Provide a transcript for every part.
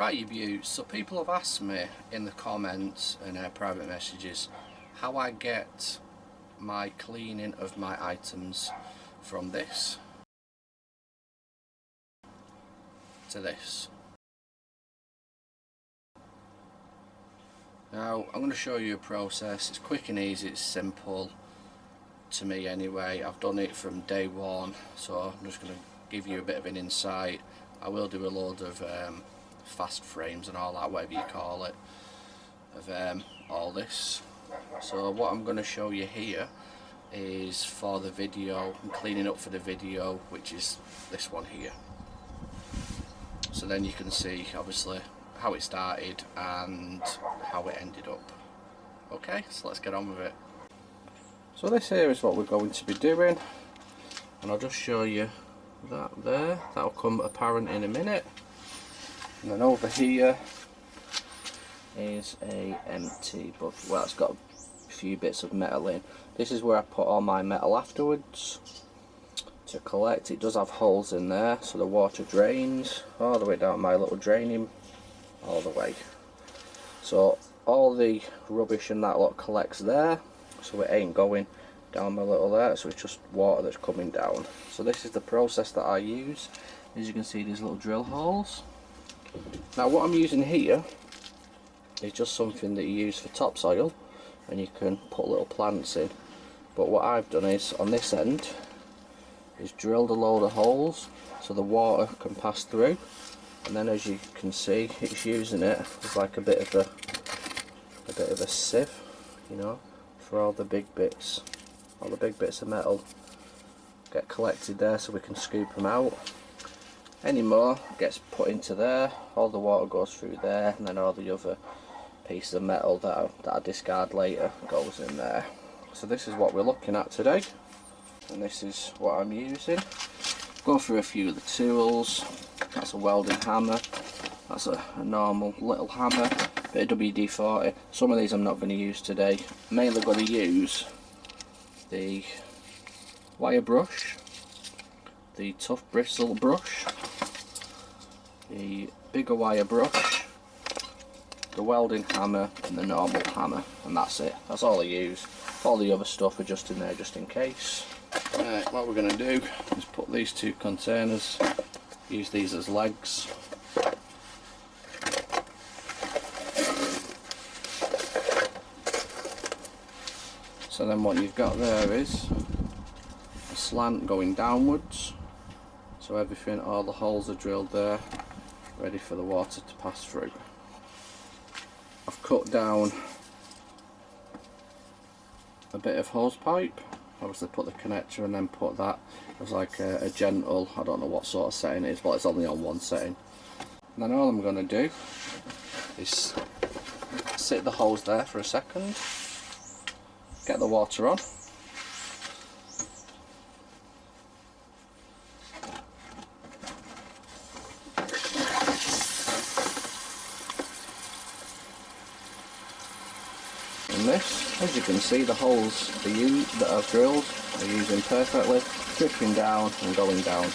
Right, you beauts, so people have asked me in the comments and private messages how I get my cleaning of my items from this to this. Now I'm going to show you a process. It's quick and easy, it's simple to me anyway. I've done it from day one, so I'm just going to give you a bit of an insight. I will do a load of fast frames and all that, whatever you call it, of all this. So what I'm going to show you here is for the video, I'm cleaning up for the video, which is this one here. So then you can see obviously how it started and how it ended up. Okay, so let's get on with it. So this here is what we're going to be doing, and I'll just show you that there. That'll come apparent in a minute. And then over here is a empty bucket. Well, it's got a few bits of metal in. This is where I put all my metal afterwards to collect. It does have holes in there, so the water drains all the way down my little draining, all the way. So all the rubbish and that lot collects there, so it ain't going down my little there, so it's just water that's coming down. So this is the process that I use. As you can see, these little drill holes. Now what I'm using here is just something that you use for topsoil, and you can put little plants in. But what I've done is, on this end, is drilled a load of holes so the water can pass through, and then as you can see, it's using it as like a bit of a sieve, you know, for all the big bits. All the big bits of metal get collected there, so we can scoop them out. Any more gets put into there, all the water goes through there, and then all the other pieces of metal that I discard later goes in there. So this is what we're looking at today, and this is what I'm using. Go through a few of the tools. That's a welding hammer, that's a normal little hammer, bit of WD-40. Some of these I'm not going to use today. Mainly going to use the wire brush, the tough bristle brush, the bigger wire brush, the welding hammer, and the normal hammer, and that's it. That's all I use. All the other stuff are just in there just in case. Right, what we're going to do is put these two containers, use these as legs. So then what you've got there is a slant going downwards, so everything, all the holes are drilled there, ready for the water to pass through. I've cut down a bit of hose pipe, obviously put the connector and then put that as like a gentle, I don't know what sort of setting it is, but it's only on one setting. And then all I'm going to do is sit the hose there for a second, get the water on, and this, as you can see, the holes that I've drilled are using perfectly, dripping down and going down.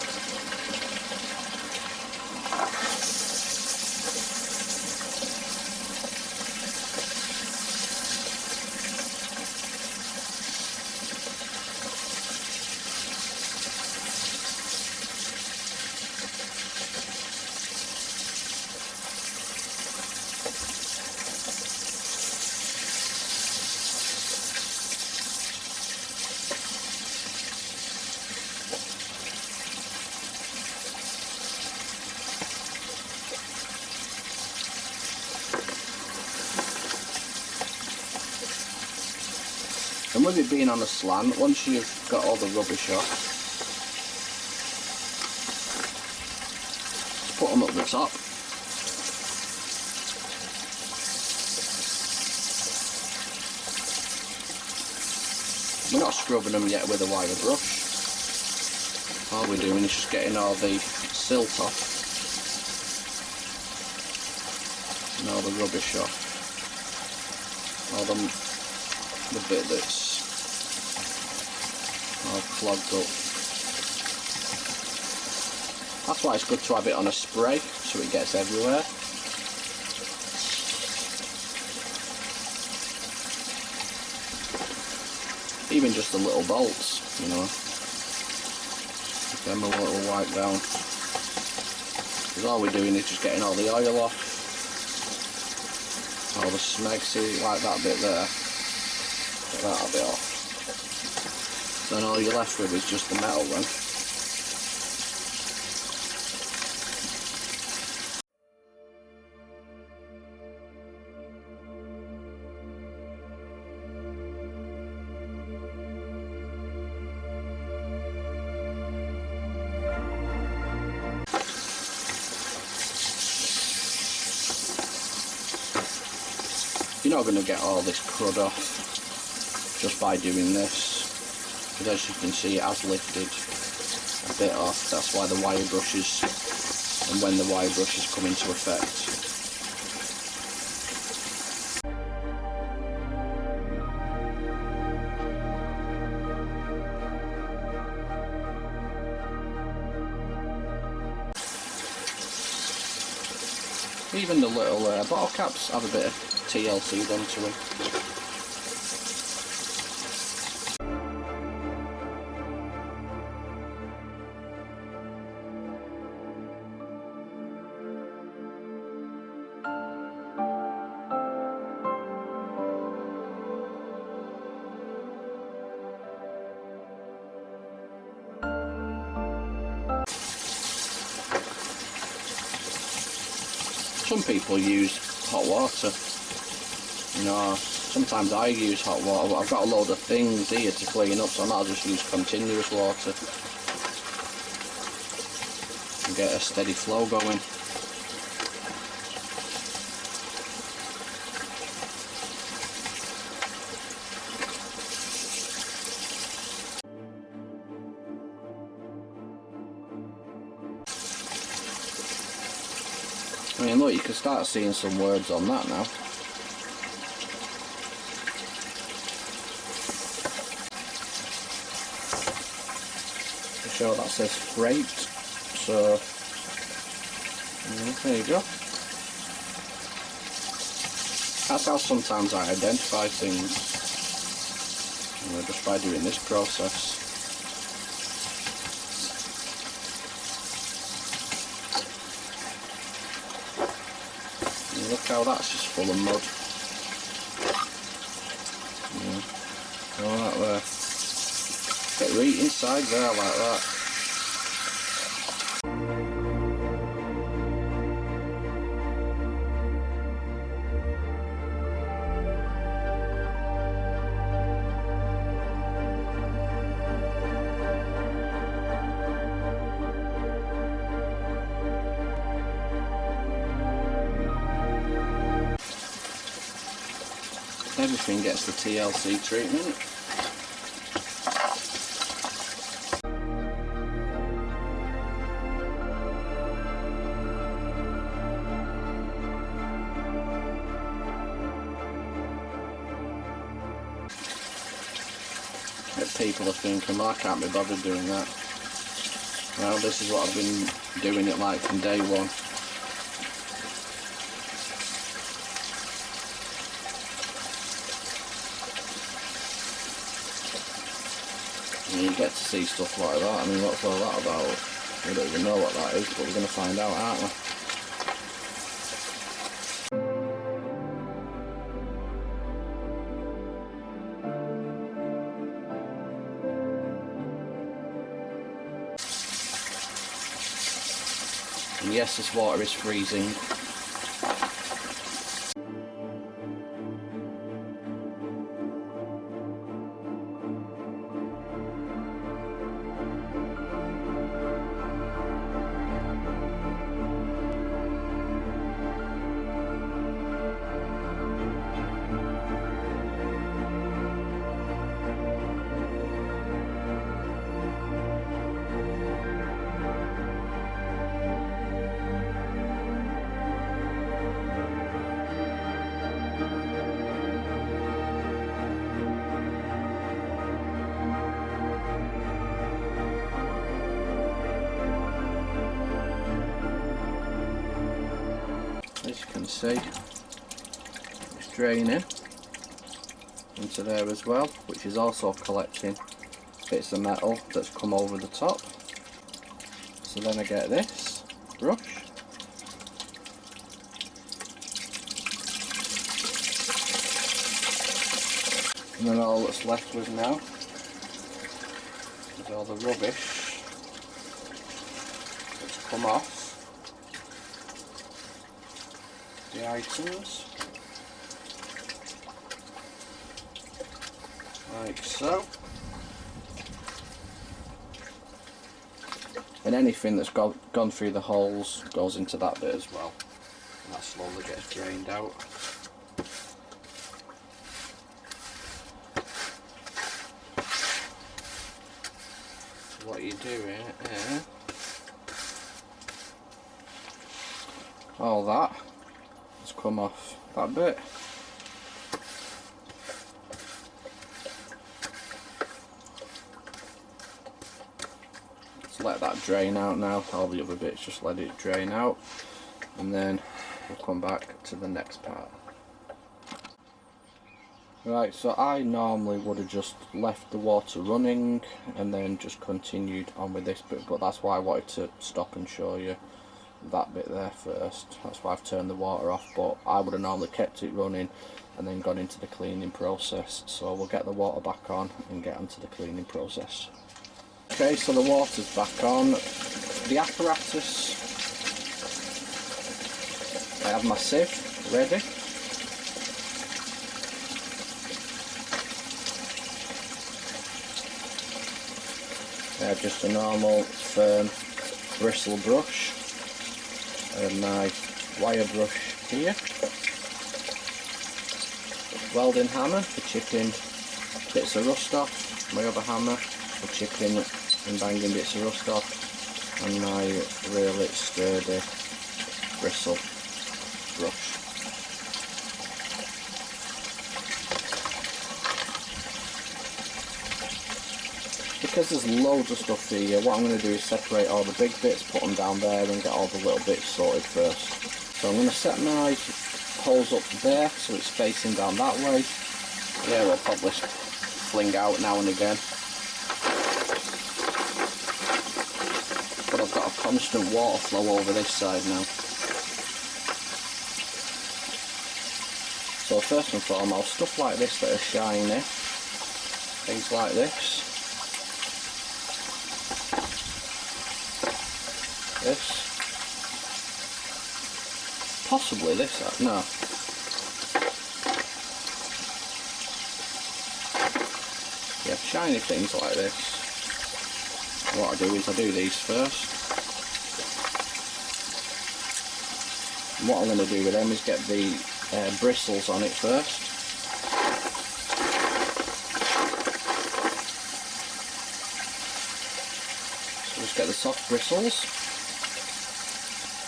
And with it being on a slant, once you've got all the rubbish off, just put them up the top. We're not scrubbing them yet with a wire brush. All we're doing is just getting all the silt off and all the rubbish off. All the bit that's all clogged up. That's why it's good to have it on a spray, so it gets everywhere. even just the little bolts, you know, give them a little wipe down, because all we're doing is just getting all the oil off, all the smeg. See, like that bit there, get that a bit off, then all you're left with is just the metal then. You're not going to get all this crud off just by doing this, because as you can see it has lifted a bit off. That's why the wire brushes, and when the wire brushes come into effect. Even the little bottle caps have a bit of TLC done to them. Some people use hot water, you know, sometimes I use hot water, but I've got a load of things here to clean up, so I might as well just use continuous water and get a steady flow going. I mean, look, you can start seeing some words on that now. To show that says freight, so there you go. That's how sometimes I identify things, you know, just by doing this process. Look how that's just full of mud. Yeah. All that there. Get right inside there like that. Everything gets the TLC treatment. People are thinking, well, I can't be bothered doing that. Well, this is what I've been doing it like from day one. And you get to see stuff like that. I mean, what's all that about? We don't even know what that is, but we're going to find out, aren't we? And yes, this water is freezing. As you can see, it's draining. into there as well, which is also collecting bits of metal that's come over the top. So then I get this brush, and then all that's left with now is all the rubbish that's come off the items, like so. And anything that's gone through the holes goes into that bit as well. And that slowly gets drained out. So what you do here, all that has come off that bit. Let that drain out now, all the other bits just let it drain out, and then we'll come back to the next part. Right, so I normally would have just left the water running and then just continued on with this bit, but that's why I wanted to stop and show you that bit there first. That's why I've turned the water off, but I would have normally kept it running and then gone into the cleaning process. So we'll get the water back on and get onto the cleaning process. Okay, so the water's back on. The apparatus, I have my sieve ready. I have just a normal firm bristle brush and my wire brush here. Welding hammer for chipping bits of rust off, my other hammer for chipping and banging bits of rust off, and my really sturdy bristle brush. Because there's loads of stuff here, what I'm going to do is separate all the big bits, put them down there and get all the little bits sorted first. So I'm going to set my holes up there so it's facing down that way. Yeah, we'll probably fling out now and again. But I've got a constant water flow over this side now. So first and foremost, stuff like this that are shiny, things like this, possibly this, no. Yeah, shiny things like this. What I do is I do these first. And what I'm going to do with them is get the bristles on it first. So just get the soft bristles.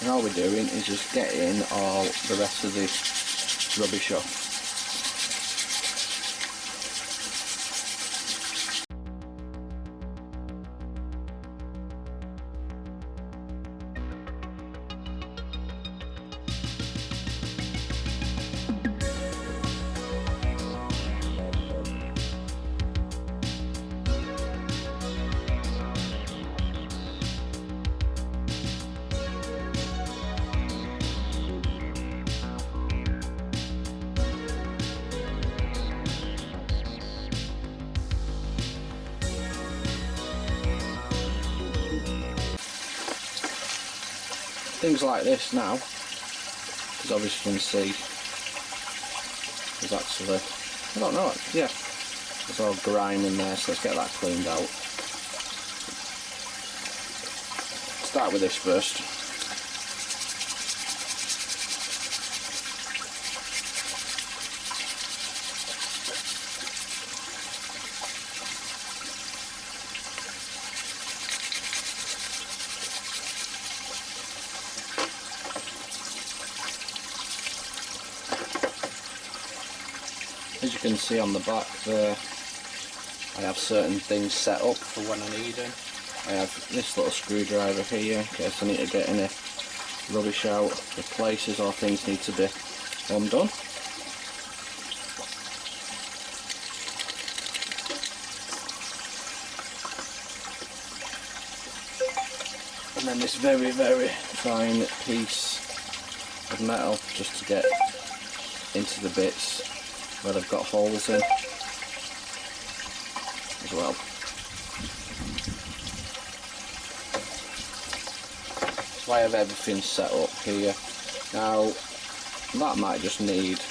And all we're doing is just getting all the rest of this rubbish off. Things like this now, because obviously you can see there's actually, I don't know, yeah, there's all grime in there, so let's get that cleaned out. Start with this first. As you can see on the back there, I have certain things set up for when I need them. I have this little screwdriver here in case I need to get any rubbish out of places or things need to be undone. then this very, very fine piece of metal just to get into the bits where they've got holes in as well. So I have everything set up here. Now that might just need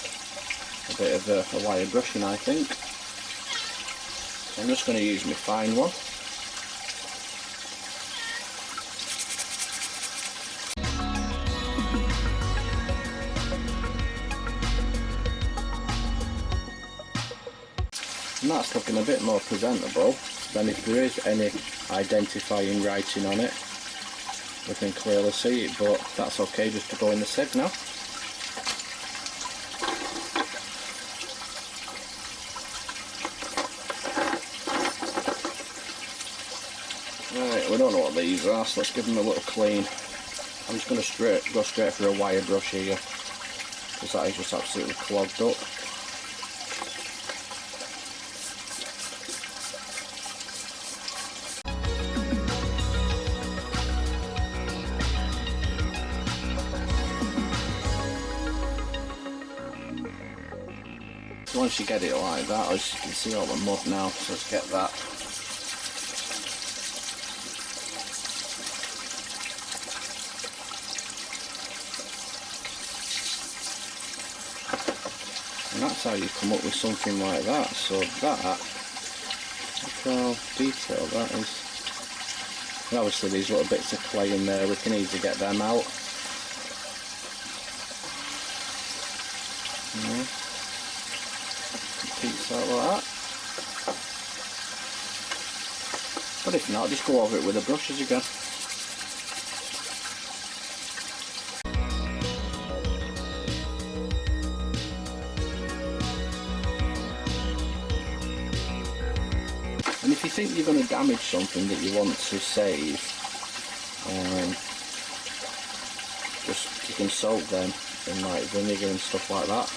a bit of a wire brushing, I think. I'm just going to use my fine one. And that's looking a bit more presentable than if there is any identifying writing on it. We can clearly see it, but that's okay just to go in the sieve now. Right, we don't know what these are, so let's give them a little clean. I'm just going to go straight for a wire brush here, because that is just absolutely clogged up. Once you get it like that, as you can see all the mud now, so let's get that. And that's how you come up with something like that. So that, look how detailed that is. And obviously these little bits of clay in there, we can easily get them out. Piece out like that. But if not, just go over it with the brushes again. And if you think you're going to damage something that you want to save, just you can soak them in like vinegar and stuff like that.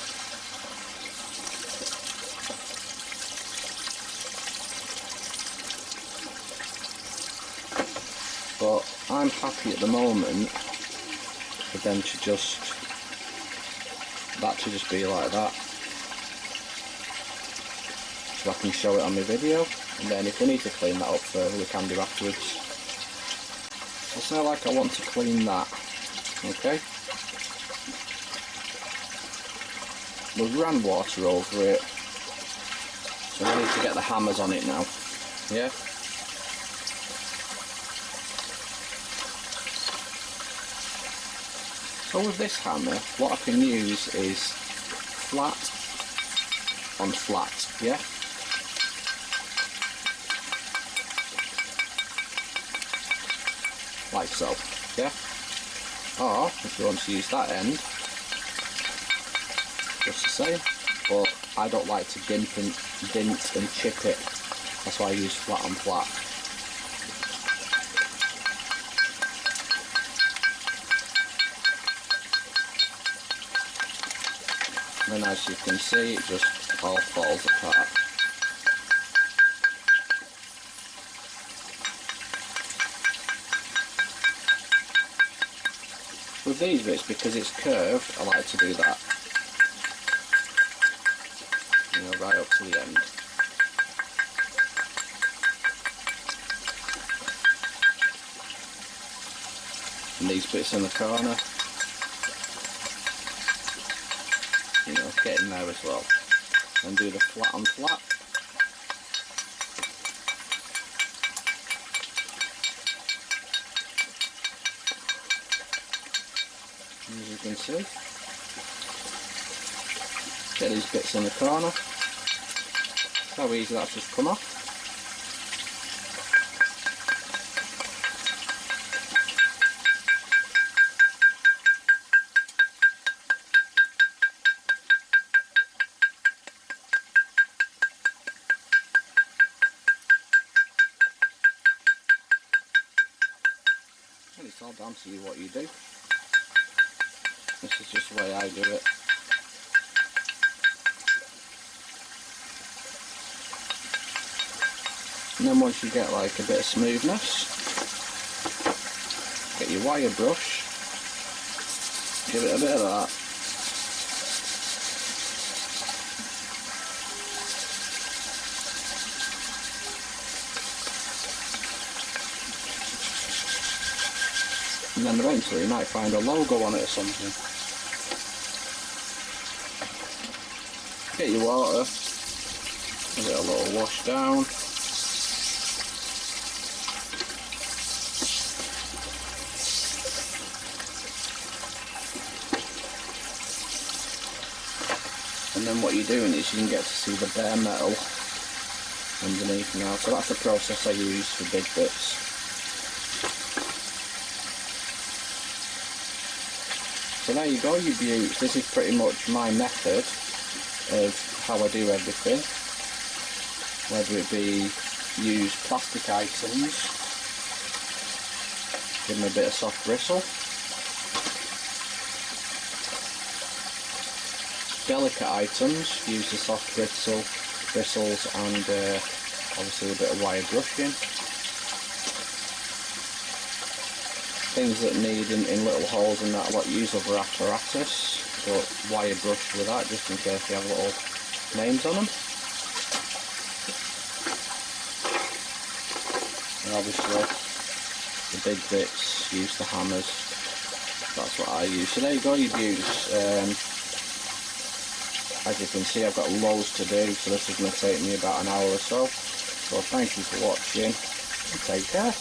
But I'm happy at the moment for them to just be like that, so I can show it on my video, and then if we need to clean that up further we can do afterwards. So say like I want to clean that, okay? We've ran water over it, so we need to get the hammers on it now, yeah? So with this hammer, what I can use is flat on flat, yeah? Like so, yeah? Or, if you want to use that end, just the same. But I don't like to dint and chip it, that's why I use flat on flat. And then as you can see, it just all falls apart. With these bits, because it's curved, I like to do that. You know, right up to the end. And these bits in the corner, you know, get in there as well. And do the flat on flat. As you can see, get these bits in the corner. How easy that's just come off. And it's all down to you what you do. This is just the way I do it. And then once you get like a bit of smoothness, Get your wire brush, give it a bit of that. And then eventually you might find a logo on it or something. Get your water, give it a little wash down. And then what you're doing is you can get to see the bare metal underneath now. So that's the process I use for big bits. So there you go, you beauts. This is pretty much my method of how I do everything. Whether it be use plastic items, give them a bit of soft bristle. Delicate items, use the soft bristles and obviously a bit of wire brushing. Things that need in little holes and that, use other apparatus, but wire brush with that just in case you have little names on them. And obviously the big bits, use the hammers. That's what I use. So there you go, you beauts. As you can see, I've got loads to do, so this is going to take me about an hour or so. So thank you for watching and take care.